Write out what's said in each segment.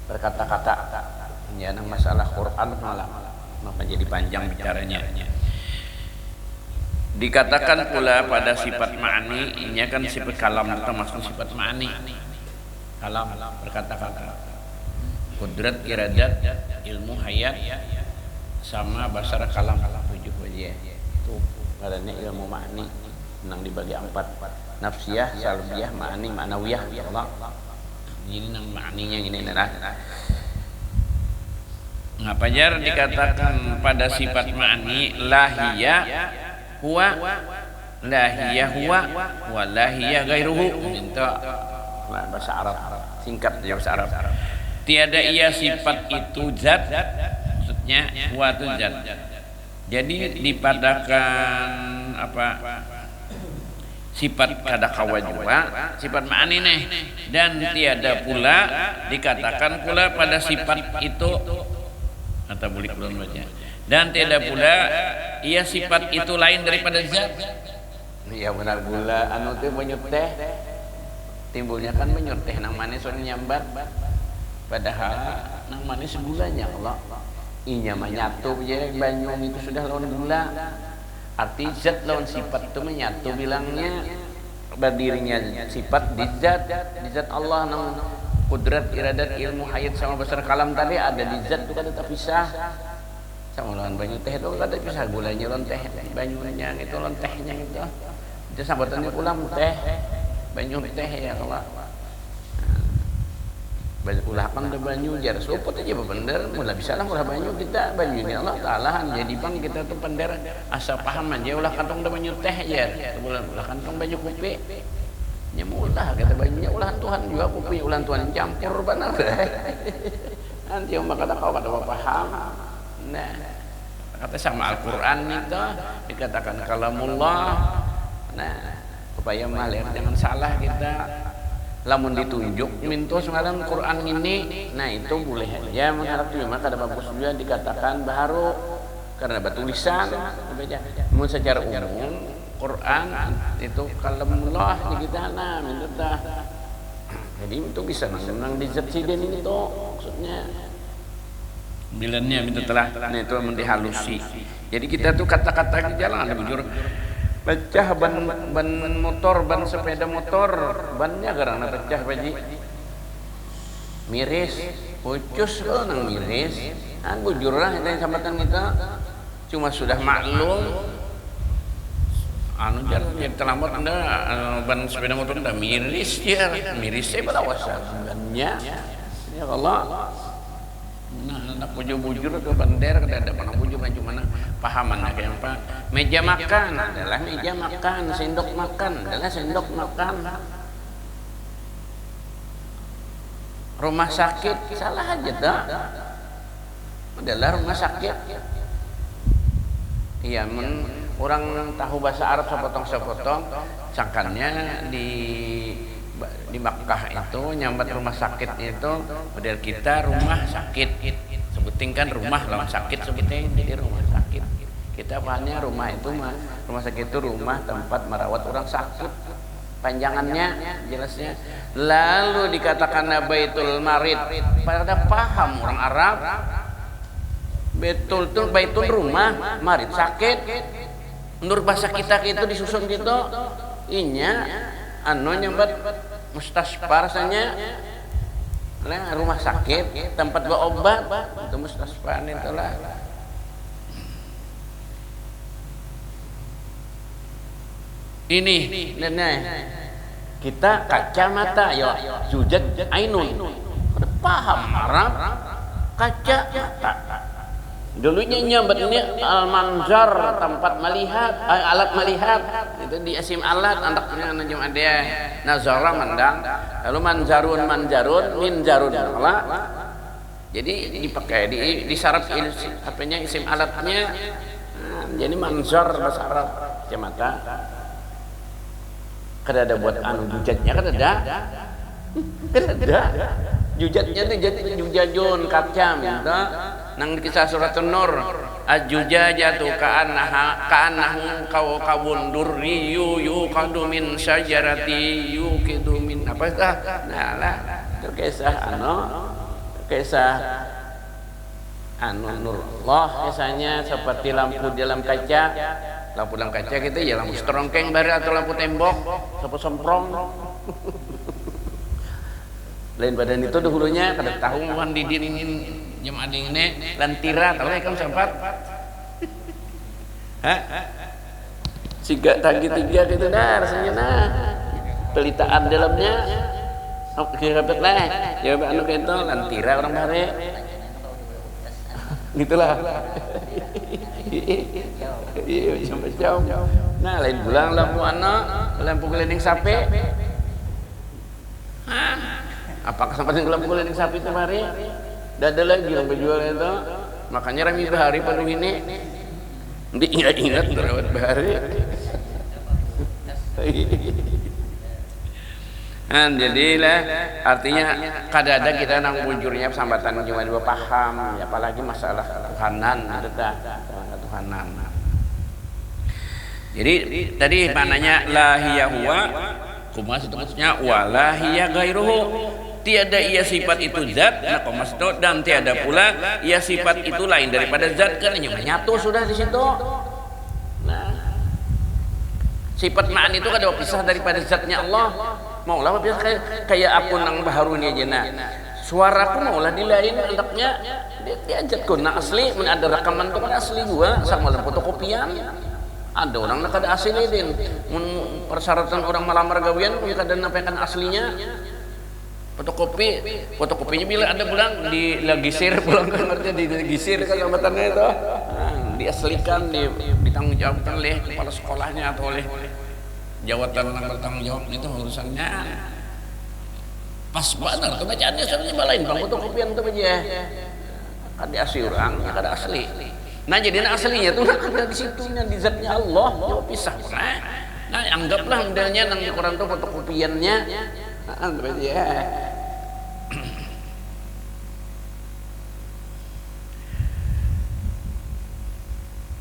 berkata-kata ya nang masalah Quran malah maka jadi panjang bicaranya. Dikatakan pula pada sifat ma'ani, ini kan sifat kalam termasuk sifat ma'ani. Kalam berkata-kata. Kudrat, iradat, ilmu, hayat sama basara kalam 7 aja. Itu adanya ilmu ma'ani nang dibagi 4. Nafsiyah, salbiyah, ma'ani, ma'nawiyah ya Allah. Ini nang ma'aninya ini nah. Ngapajar dikatakan pada sifat ma'ani lahiyah huwa lahiyah huwa wa lahiyah gairuhu. Minta bahasa Arab singkat ya bahasa Arab. Tiada ia sifat itu zat, maksudnya huwa itu zat. Jadi dipadakan apa sifat kada kawa juga sifat ma'ani nih, dan tiada pula dikatakan pula pada sifat itu atau boleh belum baca. Dan tidak pula ia sifat itu lain daripada zat. Iya benar gula anu teh banyu teh timbulnya kan banyu teh nang manis soalnya nyambat, padahal nang manis gulanya Allah. Inya mah nyatu ya banyu itu sudah lawan gula. Arti zat lawan sifat itu menyatu bilangnya, berdirinya sifat di zat Allah nang kudrat, iradat, ilmu, hayat sama besar kalam tadi ada di zat itu kada terpisah. Sama lawan banyu teh itu kada bisa gulanya lawan teh, banyunya itu lawan tehnya itu. Itu sambatannya ulam teh, banyu teh ya Allah. Ulah pang da banyu jar suput aja bener, mula bisa lah ulah banyu kita banyu ini Allah taala jadi pang kita tuh pender asa paham aja ulah kantong da banyu teh jar. Ulah kantong banyu kopi. Nya ulah kata banyunya ulah Tuhan juga kopi ulah Tuhan campur benar. Nanti umpama kata kau kada paham. Nah, kata sama Al-Quran itu dikatakan kalamullah. Nah, supaya malah jangan salah kita. Lamun ditunjuk minto semalam Quran ini, nah itu boleh aja mengharap cuma kada bagus juga dikatakan baharu karena batulisan. Mun secara umum Quran itu kalamullah kita nah minta tah. Jadi itu bisa menang di zat siden ini tuh maksudnya. Bilangnya minta telah nah itu mendihalusi. Jadi kita tuh kata-kata di jalan ada bujur pecah ban motor, ban sepeda motor, bannya garana pecah baji. Miris, pucus loh nang miris. An bujur lah itu sambatan kita. Cuma sudah maklum anu jar terlambat Anda ban sepeda motor Anda miris ya. Miris saya pada wasan bannya. Ya Allah. Nah, nak bujur-bujur ke bandar kada ada pernah bujur maju mana pahaman kayak apa meja makan adalah meja makan, sendok makan adalah sendok makan, rumah sakit salah aja dah adalah rumah sakit. Iya orang tahu bahasa Arab sepotong-sepotong sangkannya di Makkah itu nyambat rumah sakit itu model kita rumah sakit sebutin kan rumah lawan sakit sebutin jadi rumah sakit kita bahannya rumah itu rumah sakit itu rumah tempat merawat orang sakit panjangannya jelasnya. Lalu dikatakan baitul marid pada paham orang Arab betul tuh baitul rumah marid sakit menurut bahasa kita itu disusun gitu inya anu nyambat mustasfar rasanya nah, rumah sakit tempat berobat itu mustasfar itulah. Ini nenek kita kacamata ya zujat ainun udah paham Arab kacamata dulunya nyambat ini al-manzar tempat melihat alat melihat itu di asim alat anaknya najum ada nazara mandang lalu manzarun minjarun Allah jadi dipakai di syarat apanya isim alatnya jadi manzar bahasa Arab kacamata kada ada buat anu jujatnya kada ada jujatnya tuh jadi jujajun kacam gitu nang kisah surat An-Nur ajujajatu ka'annahu kawkabun durriyu yuqadu min syajarati yuqidu min apa itu nah lah itu kisah kisah anu nurullah kisahnya seperti lampu dalam kaca. Lampu dalam kaca gitu ya, lampu strongkeng bare atau lampu tembok sapu somprong. Lain badan itu dahulunya kada tahu mohon didingin jam ading ini lantira tahu ya kamu sempat. Hah? Siga tagi tiga gitu dah rasanya nah. Pelitaan dalamnya. Oke dapat lah. Jawab anu gitu lantira orang bare. Gitulah. Iya sampai jauh. Nah lain bulan lampu anak, lampu keliling sapi. Apakah sampai lampu keliling sapi itu hari? Tidak ada lagi yang berjual itu. Makanya rami bahari penuh ini. Nanti ingat terawat bahari. Nah, jadilah artinya kadang-kadang kita nang bujurnya sambatan cuma dua paham, apalagi masalah Tuhanan itu dah, Tuhanan. Jadi tadi mananya la hiya huwa, kumas itu maksudnya wala hiya ghairuhu. Tiada ia sifat itu zat, nah komas itu dan tiada pula ia sifat itu lain daripada zat, kan hanya menyatu sudah di situ. Nah, sifat ma'an itu kada pisah daripada zatnya Allah. Maulah biasa kayak aku nang baharuni aja nah. Suaraku maulah di lain anaknya diajak ku na asli, mun ada rekaman tuh kan asli gua sama fotokopian. Ada orang nak kada asli din. Mun persyaratan orang melamar gawian ya kada nampaikan aslinya. Fotokopinya bila ada pulang dilagisir pulang kan artinya digisir kan sambatannya itu. Nah, diaslikan ditanggung jawabkan oleh kepala sekolahnya atau oleh jawatan yang bertanggung jawab itu urusannya pas benar kebacaannya sebenarnya balain bang fotokopian itu aja kan diasli orang ya kada asli. Nah jadi aslinya tuh ada di situnya di zatnya Allah jauh pisah. Nah anggaplah modelnya nang koran tuh fotokopiannya itu aja.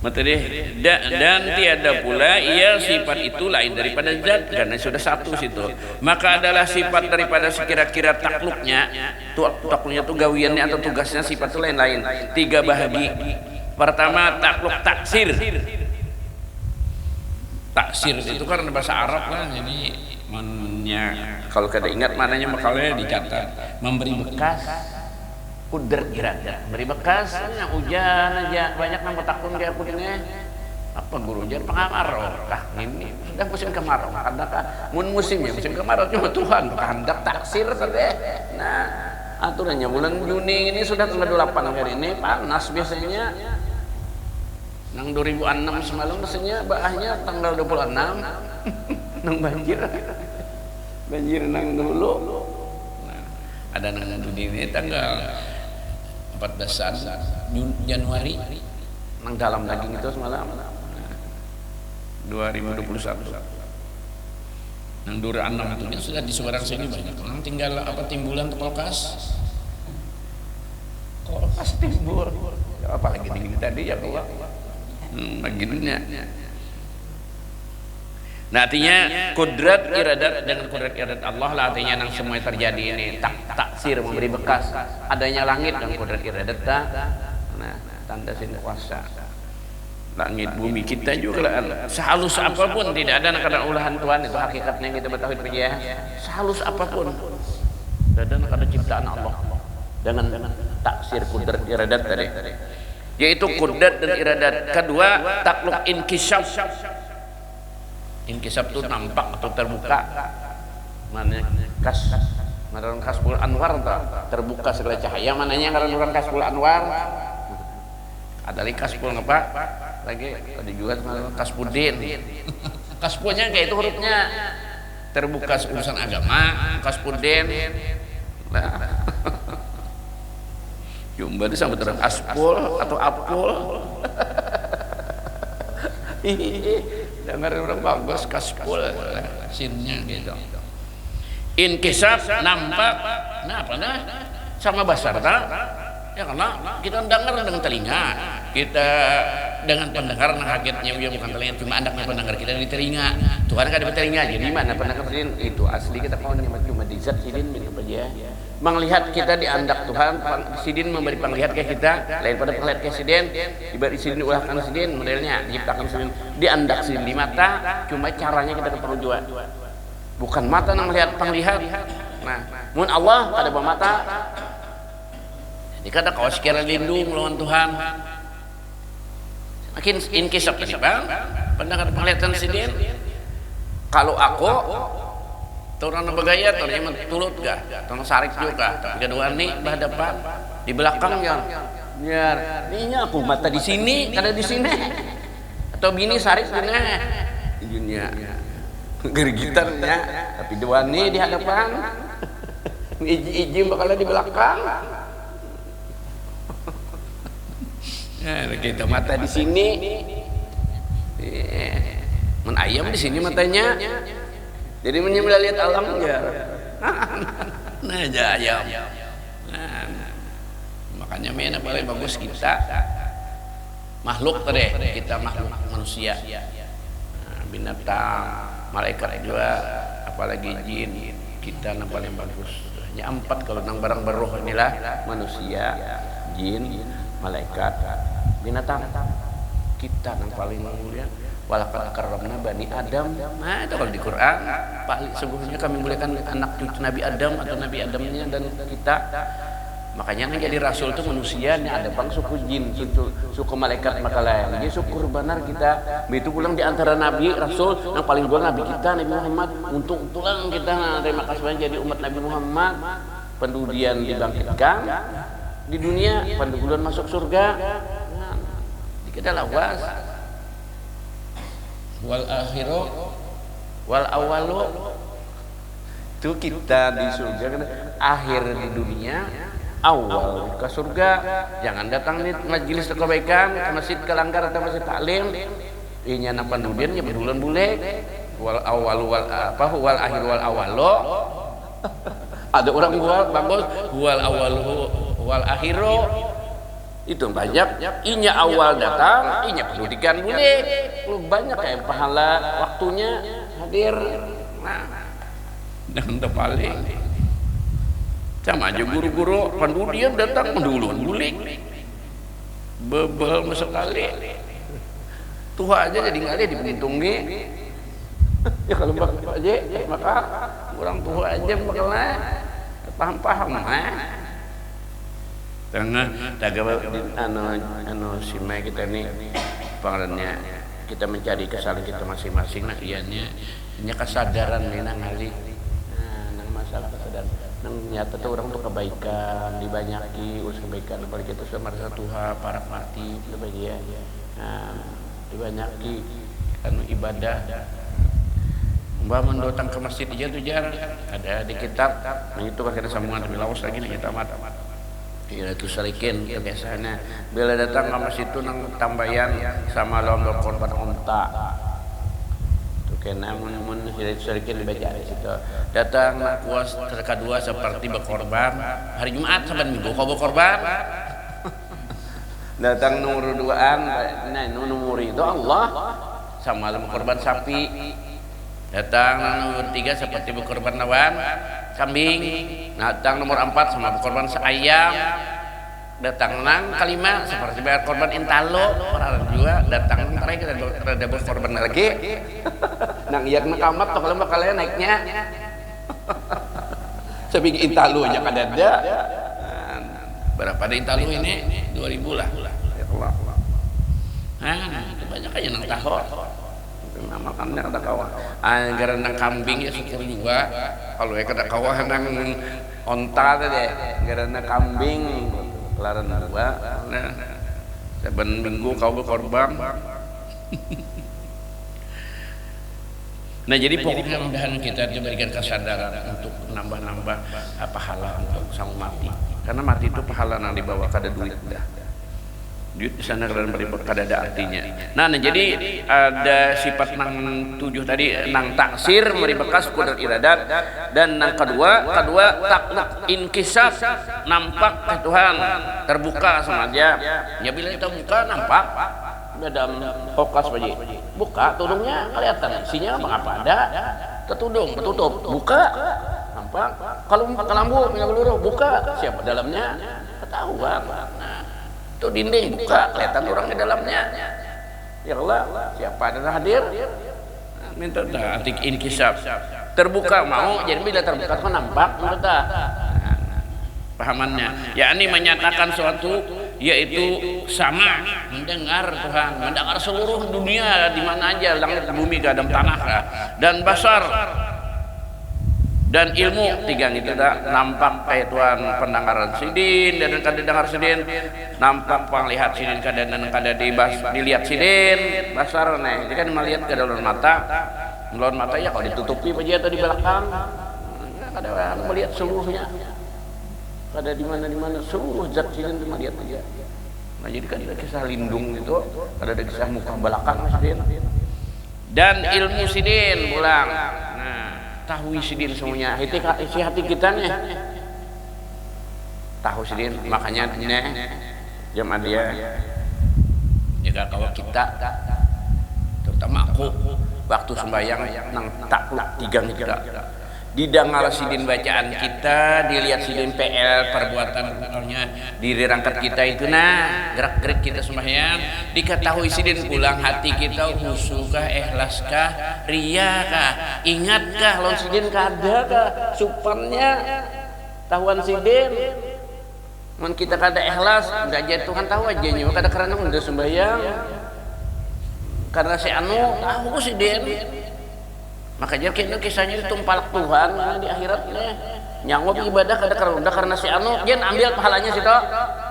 Materi dan tiada pula ia sifat itu lain daripada zat karena sudah satu situ. Maka adalah sifat daripada sekira-kira takluknya, takluknya itu gawiannya atau tugasnya sifat itu lain-lain. 3 bahagi. Pertama takluk taksir. Taksir itu kan bahasa Arab lah, jadi kalau kada ingat mananya makalnya dicatat. Memberi bekas. Kudrat iradat beri bekas hujan aja banyak nang takun kayak aku ini apa guru jar pengamarau kah ini sudah musim kemarau kadang mun musimnya musim kemarau cuma Tuhan kehendak taksir tadi. Nah aturannya bulan Juni ini sudah tanggal 28 hari ini panas biasanya nang 2006 semalam biasanya baahnya tanggal 26 nang banjir nang dulu. Nah, ada nang ini tanggal 14 Januari nang dalam daging itu semalam 2021 nang dura 6 itu sudah di seberang sini banyak nang tinggal apa timbulan tuh kulkas timbul apalagi dingin tadi ya keluar begininya. Nah artinya kudrat iradat dengan kudrat iradat Allah lah artinya yang semua terjadi ini taksir memberi bekas adanya langit dan kudrat iradat nah tanda sin kuasa langit bumi kita juga lah sehalus apapun tidak ada karena ulahan Tuhan itu hakikatnya kita bertauhid ya sehalus apapun dan karena ciptaan Allah dengan taksir kudrat iradat tadi yaitu kudrat dan iradat. Kedua takluk inkisab. Inkisab itu nampak atau terbuka mana kasbul anwar terbuka segala cahaya mananya ngaran kasbul anwar ada lagi kasbul apa lagi ada juga kasbudin kasbulnya kayak itu hurufnya terbuka urusan agama kasbudin nah jumlah itu sama terang aspul atau apul dengar orang bagus kaspul sinnya gitu. Inkisab nampak nah apa nah sama basar tak ya karena kita dengar dengan telinga kita dengan pendengar nah kagetnya dia bukan telinga cuma andaknya pendengar kita di telinga Tuhan kan ada telinga jadi mana pendengar itu asli kita kawan cuma di zat sidin apa aja Menglihat kita diandak Tuhan, sidin memberi penglihat ke kita, lain pada penglihat ke sidin, diberi sidin ulahkan sidin, modelnya diciptakan sidin, diandak sidin di mata, cuma caranya kita perlu juga. Bukan mata yang melihat penglihat. Nah, mun Allah kada bawa mata. Jadi kada kau sekira lindung lawan Tuhan. Makin inkisap tadi bang, pandangan penglihatan sidin. Kalau aku orang bagaya orang turut gak orang sarik juga tapi kedua nih berhadapan di belakang ya ini aku mata di sini ada di sini atau bini sarik di dunia gergitarnya tapi dua nih di hadapan iji bakalan di belakang kita mata di sini men ayam di sini matanya. Jadi menyembelih lihat alam ya. Nah, ayam. Nah, makanya mana paling bagus kita makhluk tadi, kita makhluk manusia. Nah, binatang, malaikat juga, apalagi jin, kita yang paling bagus. Hanya 4 kalau nang barang beruh inilah manusia, jin, malaikat, binatang. Kita yang paling mulia. Walaqad karramna bani Adam. Nah, itu kalau di Quran, paling sungguhnya kami muliakan anak cucu Nabi Adam atau Nabi Adamnya dan kita. Makanya yang jadi rasul itu manusia, ada bang suku jin, suku malaikat maka lain. Jadi syukur benar kita. Itu pulang di antara nabi, rasul yang paling gol nabi kita Nabi Muhammad. Untuk tulang kita terima kasih banyak jadi umat Nabi Muhammad. Pendudian dibangkitkan di dunia, pendudukan masuk surga. Nah, kita lawas. Wal akhiru wal awalu itu kita di surga kan akhir di dunia awal ke surga. Jangan datang nih majelis kebaikan ke masjid kelanggar atau masjid taklim ini anak pendudiannya berulan bule wal awalu wal akhir wal awalu ada orang buat bagus wal awalu wal akhiru itu banyak inya awal datang inya pendidikan boleh banyak kayak pahala waktunya hadir. Nah dan terpaling sama aja guru-guru pendudian datang mendulun bulik bebel sekali tua aja jadi nggak ada dibentungi ya kalau bapak aja maka orang tua aja bakalan paham-paham karena anu simai kita nih pangarannya kita mencari kesalahan kita masing-masing nah ianya kesadaran nih nang ngali nang masalah kesadaran nang nyata tuh orang tuh kebaikan dibanyaki urus kebaikan apalagi kita sudah merasa Tuhan para mati lebih ya dibanyaki anu ibadah mbak mendotang ke masjid aja tuh jar ada di kitab nah itu kan kita sambungan lebih lawas lagi nih kita mata ya itu salikin kebiasaannya bila datang ke masjid itu nang tambayan sama lomba korban unta itu kena mun itu salikin dibaca di situ datang kuas kedua seperti berkorban hari Jumat sampai Minggu kau berkorban datang nomor duaan nah nomor itu Allah sama berkorban sapi datang nomor 3 seperti berkorban lawan kambing, datang nomor 4 sama berkorban ayam, datang nang kelima seperti bayar korban intalo, orang juga datang terakhir kita ada berkorban lagi, nang iyak nakamat toh kalau kalian naiknya, sebiji intalo aja kan ada, berapa ada intalo ini 2000 lah, ya Allah, itu banyak aja nang tahu. Makannya kada kawah anggaran nang kambing ya syukur juga kalau ya kada kawah nang onta tadi anggaran nang kambing kelaran dua nah saben minggu kau berkorban nah jadi pokoknya mudahan kita diberikan kesadaran untuk nambah-nambah pahala untuk sang mati karena mati itu pahala nang dibawa kada duit dah duit di sana kalian kada ada artinya. Nah, jadi ada sifat nang 7 tadi nang taksir memberi bekas kudrat iradat dan nang kedua takluk inkisaf nampak ke Tuhan terbuka sama dia. Ya bila kita buka nampak dalam fokus baji. Buka tudungnya kelihatan isinya apa ada tertudung tertutup buka nampak. Kalau kelambu punya geluruh buka, siapa dalamnya? Ketahuan. Nah, itu dinding buka, kelihatan orang di dalamnya. Ya Allah, siapa ada hadir? Nah, minta atik inkisab. Terbuka mau, jadi bila terbuka kan nampak, minta. Pahamannya, yakni menyatakan suatu, yaitu sama mendengar Tuhan, mendengar seluruh dunia di mana aja, langit bumi gadam tanah dan basar dan ilmu tiga itu dah nampak kayak Tuhan pendengaran sidin dan kada dengar sidin, nampak penglihat sidin kada dan kada dilihat sidin basar nih, jadi kan melihat ke dalam mata ya kalau ditutupi aja atau di belakang kada melihat seluruhnya. Ada di mana seluruh zat sidin itu melihat aja. Nah jadi kan ada kisah lindung itu, ada kisah muka belakang sidin dan ilmu sidin pulang. Nah tahu sidin semuanya, isi hati kita nih tahu sidin, makanya nih jam dia jaga kawak kita, terutama aku waktu sembahyang nang takluk tigang kita. Didengar sidin bacaan kita, dilihat sidin PL perbuatannya, dirangkat kita itu gerak-gerik kita sembahyang, diketahui sidin pulang hati kita khusyukah, ikhlaskah, riyakah, ingatkah lawan sidin kadakah supannya tahuan sidin. Mun kita kada ikhlas, enggak jadi Tuhan tahu aja nya kada karena udah sembahyang. Karena si anu tahu sidin. Makanya kisahnya ditumpalak Tuhan di akhiratnya nyanggup ibadah kada karunda karena si anu jen ambil pahalanya situ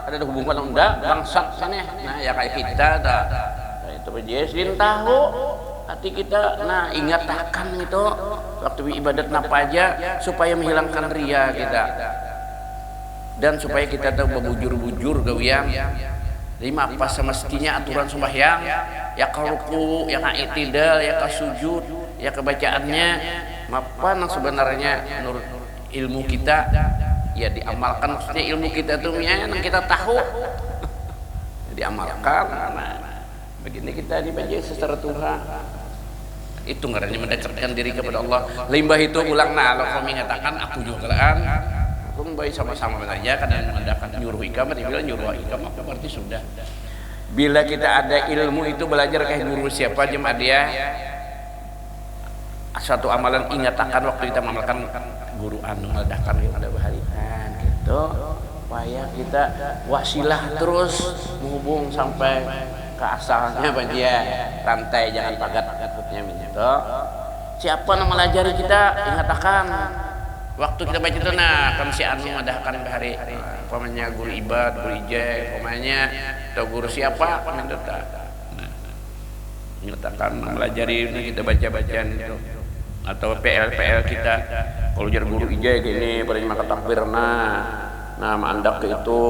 ada hubungan unda bangsat sana. Nah ya kayak kita dah itu bejesin tahu hati kita. Nah ingat akan itu waktu ibadat napa aja supaya menghilangkan ria kita dan supaya kita tahu bebujur-bujur gawian lima apa semestinya aturan sembahyang ya ruku ya i'tidal ya sujud ya kebacaannya apa yang sebenarnya menurut ilmu kita ya diamalkan, maksudnya ilmu kita tuh yang kita tahu diamalkan. Nah, begini kita dibaca secara Tuhan itu ngarannya mendekatkan diri kepada Allah. Limbah itu ulang kalau kami mengatakan aku juga kelaan aku membaik sama-sama saja kadang mendapatkan nyuruh ikam, bila nyuruh ikam apa berarti sudah. Bila kita ada ilmu itu belajar kayak guru siapa jemaah dia satu amalan ingat akan waktu kita mengamalkan guru anu meledahkan yang ada baharian gitu supaya kita wasilah terus menghubung sampai ke asalnya bagia rantai jangan pagat-pagatnya gitu. Siapa yang melajari kita ingat akan waktu kita baca itu kan si anu meledahkan bahari pemanya guru ibad guru ijai pemanya atau guru siapa menduta ingat akan melajari ini kita baca-bacaan itu atau PL kita kalau jadi guru ijai gini pada maka takbir nah mandak ke itu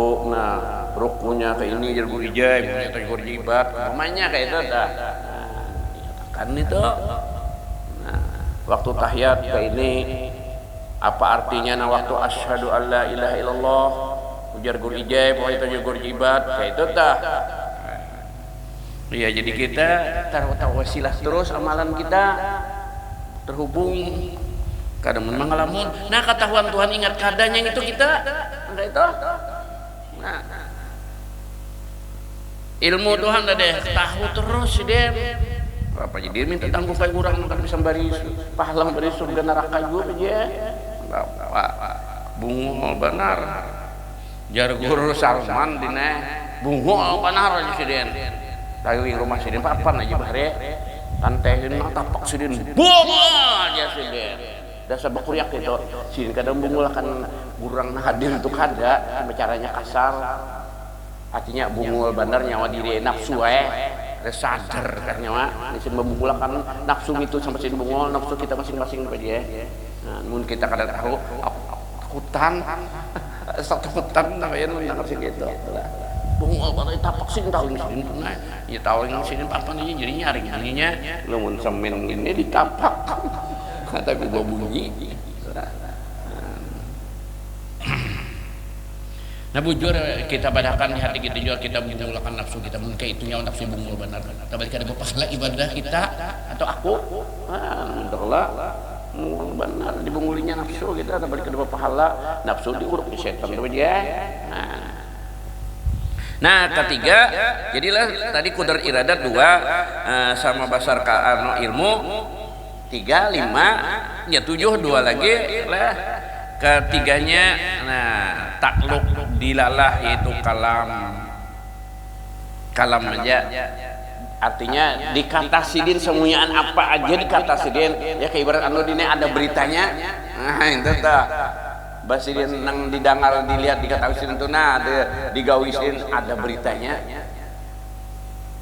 rukunya ke ini jadi guru ijai atau guru jibat namanya kayak itu kan itu waktu tahiyat ke ini apa artinya waktu asyhadu alla ilaha illallah ujar guru ijai pokoknya itu guru jibat kayak itu iya jadi kita tahu wasilah terus amalan kita terhubung kadang mengalamun ketahuan Tuhan ingat kadanya itu kita enggak itu ilmu Tuhan ada tahu terus deh apa jadi minta tangguh kayak kurang kan bisa bari pahala bari surga neraka juga aja bapak bungul benar jar guru Salman dina bungul benar aja sidin dari rumah sidin papan aja bahre tantehin tapak sidin bungul aja sidin dasar bakuriak itu sidin kadang bungul akan kurang hadir untuk kada caranya kasar artinya bungul benar nyawa diri nafsu sadar kan nyawa disin membungul akan nafsu itu sampai sidin bungul nafsu kita masing-masing aja mun kita kada tahu takutan satu hutan namanya mendengar sih gitu bungul banget tapak sih tahu ini tunai ya tahu yang sini papan aja jadi nyarinya lu semen ini ditapak tapi gua bunyi nah bujur kita badakan di hati kita juga kita menggulakan nafsu kita mungkin itunya nafsu bungul benar tapi kada pahala ibadah kita atau aku alhamdulillah benar dibunggulinya nafsu kita dapat kedua pahala, nafsu diuruk ke setan tuh dia. Nah, ketiga, jadilah tadi kudrat iradat 2 sama basar ilmu 3, 5, ya 7, 2 lagi lah. Ketiganya, nah takluk dilalah yaitu kalam aja. Artinya dikatasidin semuanya apa aja dikatasidin ya kayak ibarat anu dine ada beritanya, nah itu tah basidin nang didangal dilihat dikatasidin itu nah digawisin ada beritanya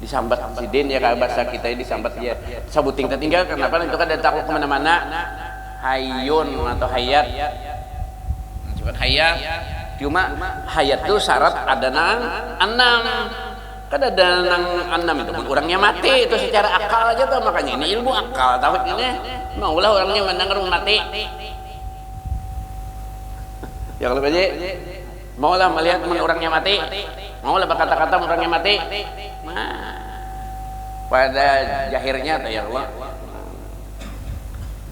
disambat sidin ya kayak bahasa kita ini disambat ya sabuting tertinggal. Kenapa itu kan ada takluk kemana-mana hayun atau hayat cepat hayat, cuma hayat itu syarat ada nang 6 kan ada nang 6 itu orangnya mati itu secara akal aja tuh, makanya ini ilmu akal tauhid ini maulah orangnya mendengar mati ya kalau aja maulah melihat orangnya mati, maulah berkata-kata orangnya mati, nah pada jahirnya tuh ya Allah.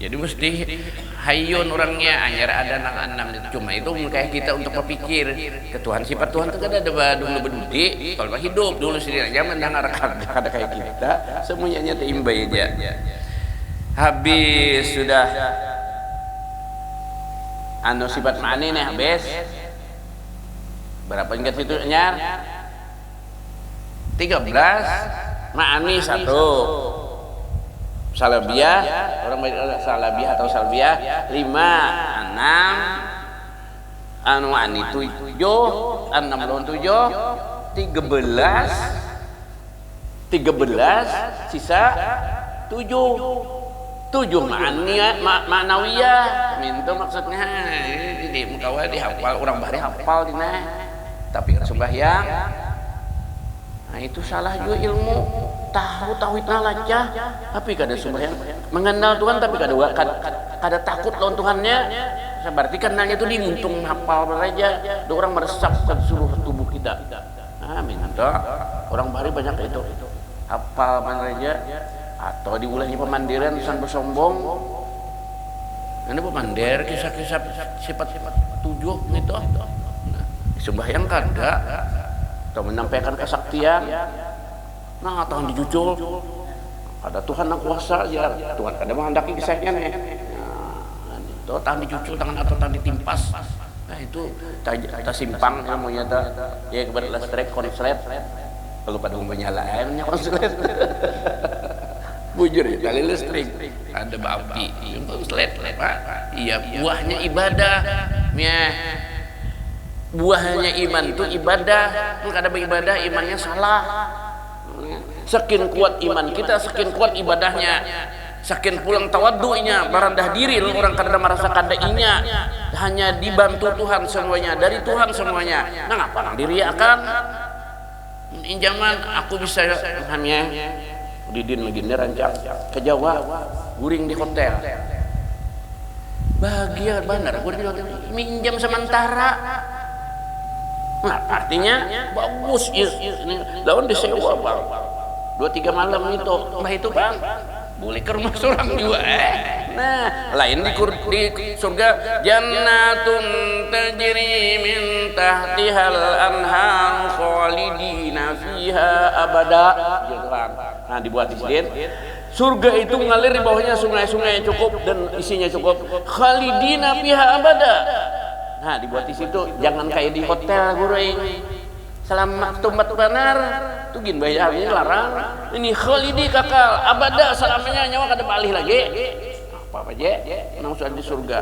Jadi mesti hayun orangnya anyar ada nang 6 cuma itu kayak kita untuk berpikir ke Tuhan, sifat Tuhan itu kan ada badung lebedi kalau hidup dulu sendiri aja mendengar ada kayak kita semuanya terimbai aja. Habis sudah anu sifat ma'ani nih habis berapa ingat itu nyar 13 ma'ani 1 salabiyah orang salabiyah atau salbiyah 5 6 anu ani 7 6 lawan 7 13 sisa 7 ma'nawiyah mintu maksudnya di mukawa dihafal orang bari hafal dina tapi sembahyang. Nah itu salah juga ilmu tahu tauhid nalacah tapi kada sembahyang mengenal Tuhan tapi kada takut lawan Tuhannya berarti kenalnya itu dimuntung hafal saja orang meresap ke seluruh tubuh kita. Amin. Orang bari banyak itu hafal saja atau diulahnya pemandiran tulisan bersombong ini pemandir kisah-kisah sifat-sifat 7 gitu nah, sembahyang kada atau menyampaikan kesaktian nah Tuhan dijucul ada Tuhan yang kuasa ya Tuhan kada menghendaki kisahnya nih nah, itu Tuhan dijucul tangan atau Tuhan ditimpas nah itu kita simpang namanya ya kepada listrik konslet kalau pada menyala airnya konslet bujur ya tali listrik ada api konslet iya buahnya ibadah ya buahnya iman itu ibadah. Kada beribadah imannya salah. Sekian kuat iman kita, sekian kuat ibadahnya, sekian pulang tawaddu'nya, merendah diri orang kada merasa kadainya, hanya dibantu Tuhan semuanya, dari Tuhan semuanya. Nah ngapa nang diriakan? Injaman aku bisa hanya Udidin begini rancang ke Jawa, guring di hotel. Bahagia benar, guring di hotel. Minjam sementara. Nah, artinya bagus ini lawan disewa bang 2-3 malam itu nah itu bang boleh ke rumah seorang juga nah lain di surga jannatun tajri min tahtihal anhar khalidina fiha abada gitu kan. Nah dibuat di sini surga itu mengalir di bawahnya sungai-sungai cukup dan isinya cukup khalidina fiha abada. Nah dibuat di situ jangan kayak di hotel guring selama tumbat benar tuh gin bayarnya larang ini khalidi kakal abada selamanya nyawa kada balik lagi apa aja nang sudah di surga.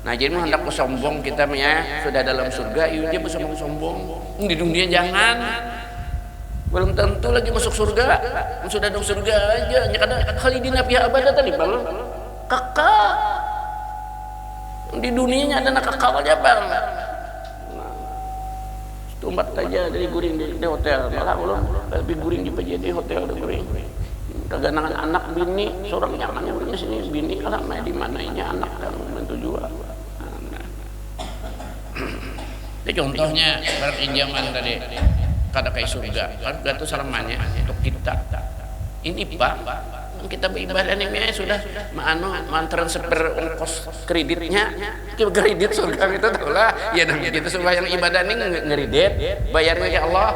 Nah jadi hendak bersombong kita ya sudah dalam surga iya dia bersombong-sombong di dunia jangan belum tentu lagi masuk surga sudah dalam surga aja nya kada khalidina fiha abada tadi bang kakak di dunianya ada nak kekal aja bang. Nah, tumbat aja dari guring di hotel malah belum lebih guring di PJD hotel di guring keganangan anak bini seorang nyamannya punya sini bini alamnya di mananya anak dan membantu juga. Nah. Ini contohnya berat injaman tadi kada kayak surga itu selamannya untuk kita ini pak kita beribadah ini sudah transfer ongkos kreditnya, kredit surga itu tuh lah. Ya dan kita sembahyang ibadah ini ngeridit, bayarnya ya Allah.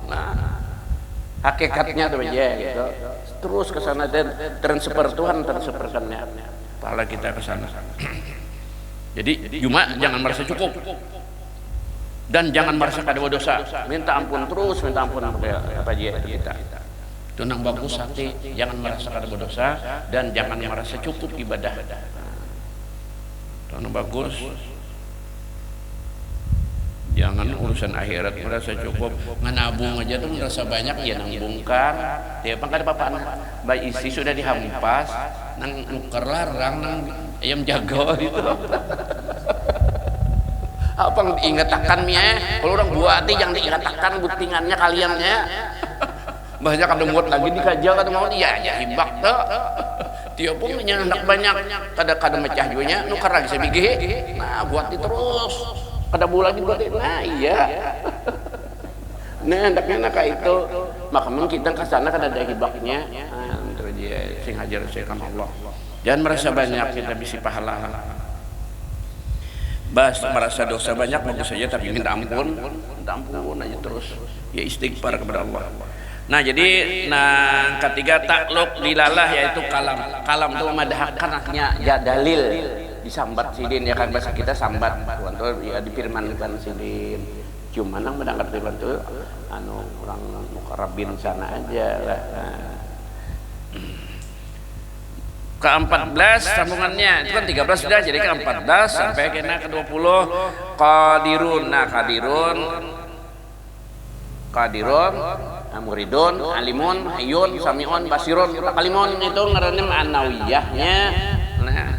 Nah, hakikatnya tuh aja gitu. Terus ke sana dan transfer Tuhan transferkannya. Pahala kita ke sana. Jadi cuma jangan merasa cukup. Dan jangan merasa kada dosa. Minta ampun terus, minta ampun apa aja kita. Itu nang bagus hati, jangan merasa kada berdosa dan jangan merasa cukup ibadah. Itu nang bagus. Jangan urusan akhirat merasa cukup, nganabung aja tuh merasa banyak ya nang bungkar. Ya apa kada apa-apa. Bayi isi sudah dihampas, nang nuker larang nang ayam jago gitu. Apa yang diingatakannya? Kalau orang buati jangan diingatakan butingannya kaliannya. Banyak ada muat lagi dikajal kata mau iya ya hibak tuh. Dia pun nyandak banyak kada mecah juga nukar lagi sebigi. Nah buat terus kada bola lagi buat nah iya. Nah hendaknya nak itu maka kita ke sana kada ada hibaknya. Terus dia sing hajar sekan Allah. Jangan merasa banyak kita bisa pahala. Merasa dosa banyak bagus saja tapi minta ampun aja terus ya istighfar kepada Allah. Nah jadi ketiga takluk dilalah yaitu kalam itu memadahkannya ya dalil disambat sidin ya kan bahasa kita sambat tuh ya difirmankan sidin cuma nang mendengar firman itu orang mukarrabin sana aja lah. Ke-14 sambungannya itu kan 13 sudah jadi ke-14 sampai kena ke-20 qadirun. Nah qadirun muridun alimun hayyun samiun basirun kalimun itu ngaranna ma'nawiyahnya. Nah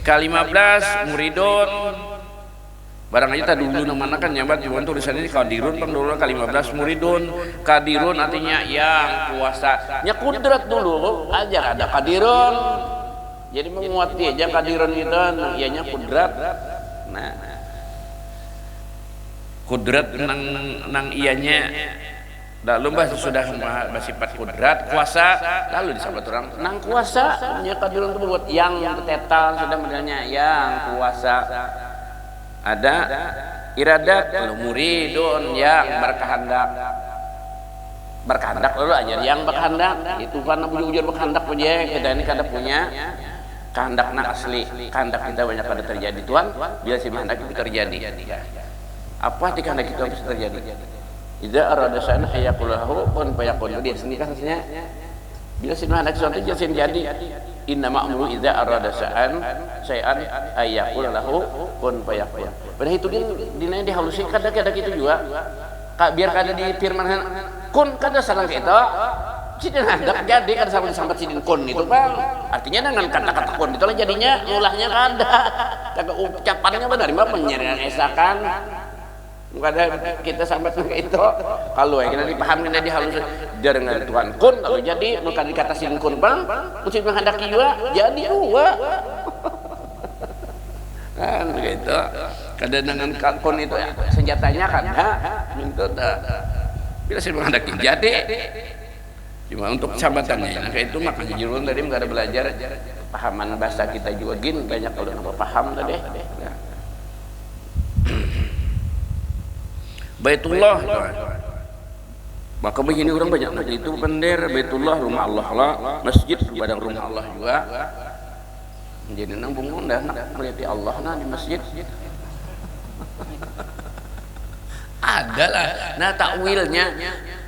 ke-15 muridun barang aja dulu namanya kan nyabat cuma tulisannya ini qadirun kan dulu ke-15 muridun. Qadirun artinya yang kuasa nya kudrat dulu aja ada qadirun jadi menguati aja qadirun itu nah ianya kudrat. Nah kudrat nang ianya lalu sudah bersifat kudrat kuasa lalu disebut orang nang kuasa nya qadirun itu buat yang ketetal sudah modelnya yang kuasa. Ada iradat muridun yang berkehendak lalu ajar yang berkehendak itu karena bujur berkehendak punya kita ini kada punya kehendak asli kehendak kita banyak pada terjadi Tuhan bila si kehendak itu terjadi apa di kehendak itu bisa terjadi idza arada syai'an ayaqul lahu kun fayakun dia sendiri kan maksudnya bila si kehendak sesuatu jadi inna ma'muru idza arada syai'an ayaqul lahu kun fayakun. Padahal itu dina dihalusi kada gitu juga. Biar kada difirmankan kun kada salah kita. Sidin hendak jadi kada sampai sambat sidin kun itu Bang. Artinya dengan kata-kata kun itu jadinya ulahnya kada. Kagak ucapannya benar mah penyerian esakan. Kada kita sambat ke itu. Kalau kita dipahami kita dihalus dengan Tuhan kun kalau jadi bukan dikata sidin kun Bang. Mesti hendak juga jadi juga. Kan begitu. Kada dengan kun itu ya, senjatanya kan minta bila sih menghadapi jadi cuma untuk sahabatannya nah kayak itu makanya jurun tadi nggak ada belajar pahaman bahasa kita juga gini banyak kalau nggak paham tadi ya. Baitullah maka begini orang banyak nanti itu bender Baitullah rumah Allah lah masjid kepada rumah Allah juga menjadi nambung dah nak melihat Allah nah di masjid adalah nah takwilnya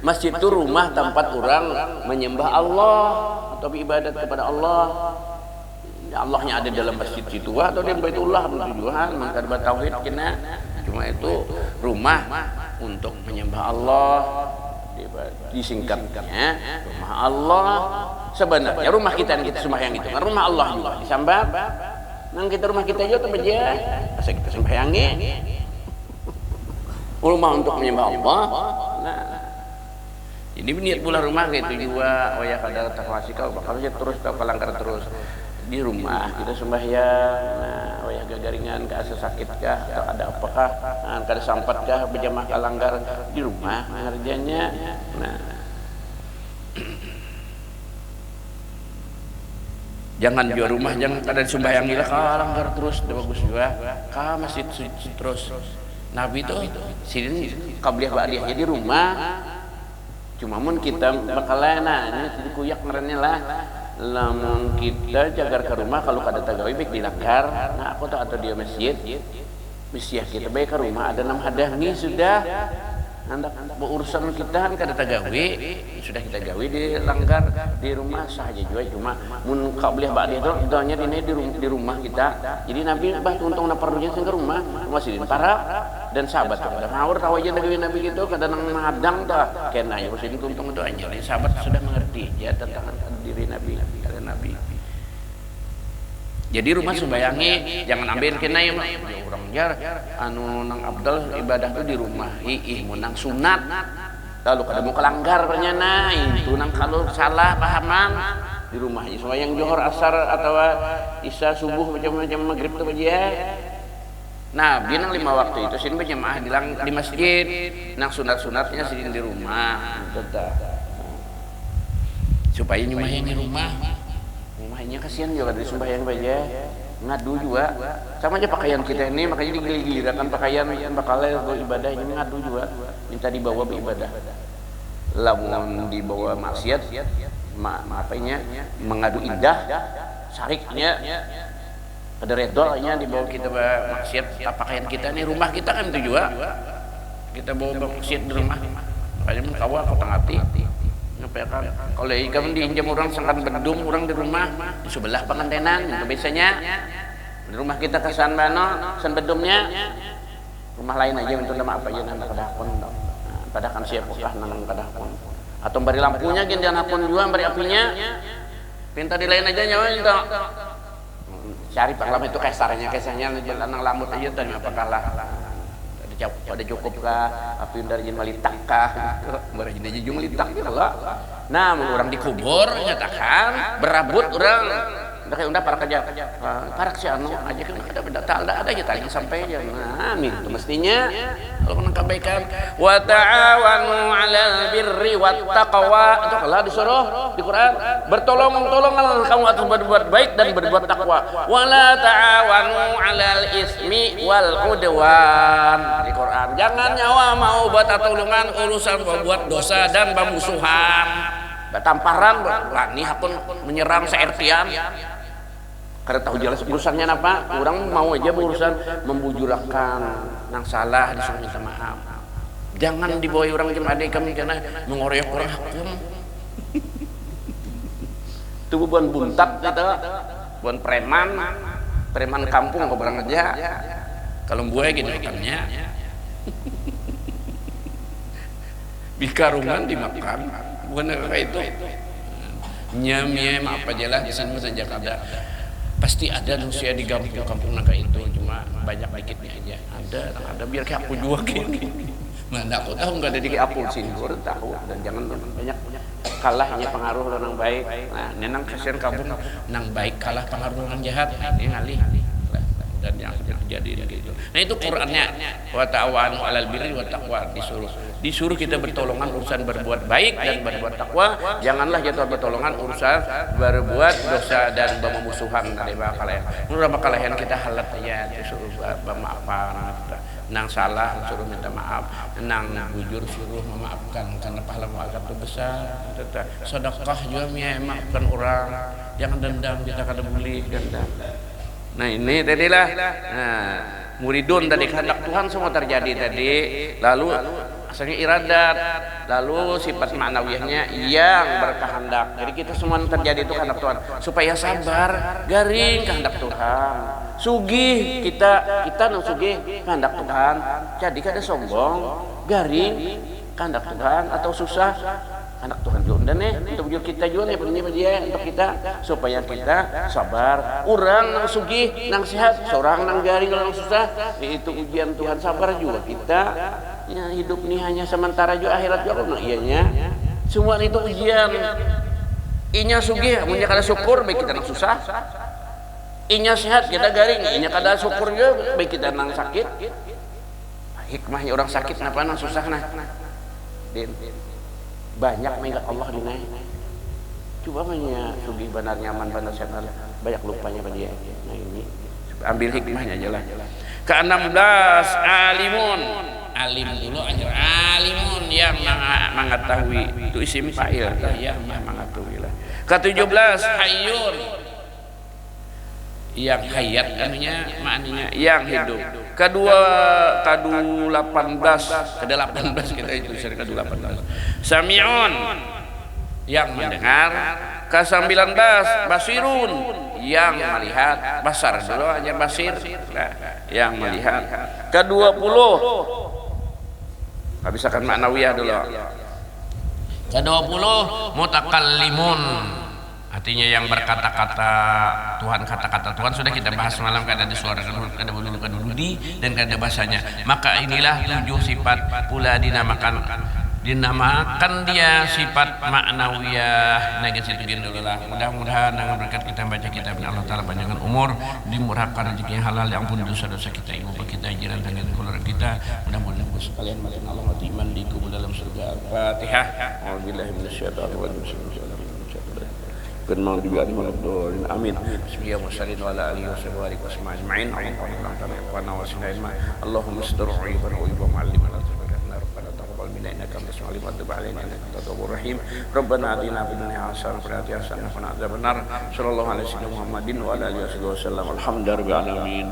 masjid itu rumah tempat orang menyembah Allah atau ibadat kepada Allah. Allahnya ada dalam masjid situ atau di Baitullah tujuan maka bertauhid kena cuma itu rumah untuk menyembah Allah disingkatnya rumah Allah sebenarnya rumah kita yang kita sembahyang itu kan rumah Allah juga disambat nang kita rumah kita juga tuh aja asal kita sembahyangi rumah untuk menyembah Allah. Nah jadi niat pula rumah gitu juga oh ya kadang terwasi kau bakal aja terus kau kalangkar terus di rumah kita sembahyang. Nah oh ya gagaringan ke asa sakit kah atau ada apakah kada sampat kah berjamaah kalanggar di rumah harganya. Nah Jangan jual rumah, jangan kada sembahyang gila langgar terus, udah bagus juga. Ka masjid terus. Nabi itu sini qabliyah ba'diyah di rumah. Cuma mun kita bakalana ini kuyak ngarannya lah. Lamun kita jagar ke rumah kalau kada tagawi baik dilanggar. Nah aku tak atau dia masjid. Misiah kita baik ke rumah ada 6 hadangi sudah. Hendak urusan kita kan kada tagawi, sudah kita gawi di langgar di rumah saja juga cuma mun qabliyah ba'diyah itu doanya di rumah kita. Jadi Nabi bah untung na perlunya sing ke rumah masih para dan sahabat kada ngawur tahu aja Nabi gitu kada nang madang ta kena ya mesti untung itu aja sahabat sudah mengerti ya tentang diri Nabi kata Nabi. Jadi rumah sembayangi jangan ambil kena ya orang jar anu nang abdal ibadah tuh di rumah munang sunat lalu kada mau kelanggar pernyana itu nang kalau salah pahaman di rumah ya sembahyang johor asar atau isya subuh macam-macam maghrib tuh aja. Nah binang 5 waktu itu sini berjamaah di masjid nang sunat-sunatnya sini di rumah supaya nyumahin di rumah. Rumahnya kasihan juga dari sembahyang aja ngadu juga sama aja pakaian kita ini makanya digili-gilirakan pakaian bakalnya ibadah ini ngadu juga minta dibawa beribadah lamun dibawa maksiat apanya mengadu indah syariknya ada redolnya dibawa kita maksiat pakaian kita ini rumah kita kan itu juga kita bawa maksiat di rumah makanya kawal kau tengati kan kalau ikan diinjam orang sangkan bedung orang di rumah di sebelah pengantenan itu biasanya di rumah kita kesan bano san bedungnya rumah lain aja untuk nama apa aja nanda kadakon padahal kan siap kah nang kadakon atau bari lampunya gini dan hakon juga bari apinya pinta di lain aja nyawa itu cari paklam itu kesarnya jalan nang lamut aja tadi apa kalah pada cukup kah api dari jin malitak kah barang jin aja jung litak lah nah orang dikubur nyatakan berabut orang udah kayak para kerja para si anu aja kan ada aja tadi sampai aja nah itu mestinya kalau kena kebaikan wa ta'awanu 'alal birri wat taqwa itu kalau disuruh di Quran bertolong-tolongan kamu atas berbuat baik dan berbuat takwa wala ta'awanu 'alal ismi wal udwan di Quran jangan nyawa mau buat tolongan urusan berbuat dosa dan bermusuhan batamparan berani hakun menyerang seertian karena tahu jelas urusannya apa orang mau aja urusan membujurakan yang salah disuruh minta maaf jangan dibawa orang jam adik kami karena mengoreok orang hakum itu bukan buntak gitu bukan preman kampung kok barang aja kalau buaya gitu ikannya bikarungan dimakan bukan kayak itu nyam apa aja lah di sana sejak ada pasti ada manusia di kampung naga itu cuma banyak dikitnya aja ada biar kayak aku juga gini mana aku tahu nggak ada di apul sini gue tahu dan jangan banyak kalahnya pengaruh orang baik nah nenang kasihan kampung nang baik kalah pengaruh orang jahat ini ngalih dan yang terjadi gitu. Nah itu Qur'annya wa ta'awanu 'alal birri wat taqwa disuruh kita bertolongan urusan berbuat baik dan berbuat takwa janganlah jatuh bertolongan urusan berbuat dosa dan bermusuhan dari bakalayan menurut bakalayan kita halat aja disuruh bermaafan nang salah suruh minta maaf nang bujur suruh memaafkan karena pahala maafkan itu besar sedekah juga maafkan orang jangan dendam kita kada boleh dendam. Nah ini tadilah muridun tadi kehendak Tuhan semua terjadi tadi lalu asalnya iradat lalu sifat ma'nawiyahnya yang berkehendak jadi kita semua terjadi itu kehendak Tuhan supaya sabar garing kehendak Tuhan sugih kita nang sugih kehendak Tuhan jadi kada sombong garing kehendak Tuhan atau susah anak Tuhan juga untuk kita juga nih untuk kita supaya kita sabar orang nang sugih nang sehat seorang nang garing nang susah itu ujian Tuhan sabar juga kita ya, hidup ini hanya sementara juga akhirat juga nah iyanya semua itu ujian inya sugih amunnya kada syukur baik kita nang susah inya sehat kita garing inya kada syukur juga baik kita nang sakit hikmahnya orang sakit kenapa nang susah nah banyak mengingat Allah dinaik coba banyak sugih benar nyaman benar sehat banyak lupanya pada dia. Nah ini ambil hikmahnya aja lah. Ke-16 alimun, alim dulu aja, alimun yang mengetahui, itu isim fa'il yang mengetahui lah. Ke-17 hayyun, yang hayat anunya maknanya yang hidup. Ke-18 kita itu ke-18 sami'un yang mendengar. Ke-19 basirun yang melihat, basar dulu aja basir nah, yang melihat. Ke-20 habiskan maknawiyah dulu. Ke-20 mutakallimun, artinya yang berkata-kata Tuhan, kata-kata Tuhan sudah kita bahas malam, kan ada suara, ada dulu kaduludi dan ada bahasanya. Maka inilah 7 sifat pula dinamakan dia sifat ma'nawiyah. Nah gitu dulu lah. Mudah-mudahan dengan berkat kita baca kitab Allah Ta'ala panjangkan umur, dimurahkan rezeki yang halal, yang ampun dosa-dosa kita, ibu bapak kita, jiran dan keluarga kita. Mudah-mudahan kita sekalian makin Allah mati iman di kubur dalam surga. Al-Fatihah. A'udzubillahi minasyaitonir rajim. Amin. Allahumma astur 'aiban wa 'allimna إنك أنت السميع العليم وتب علينا إنك أنت التواب الرحيم ربنا آتنا في الدنيا حسنة وفي الآخرة حسنة وقنا عذاب النار صلى الله على سيدنا محمد وعلى آله وصحبه وسلم الحمد لله رب العالمين.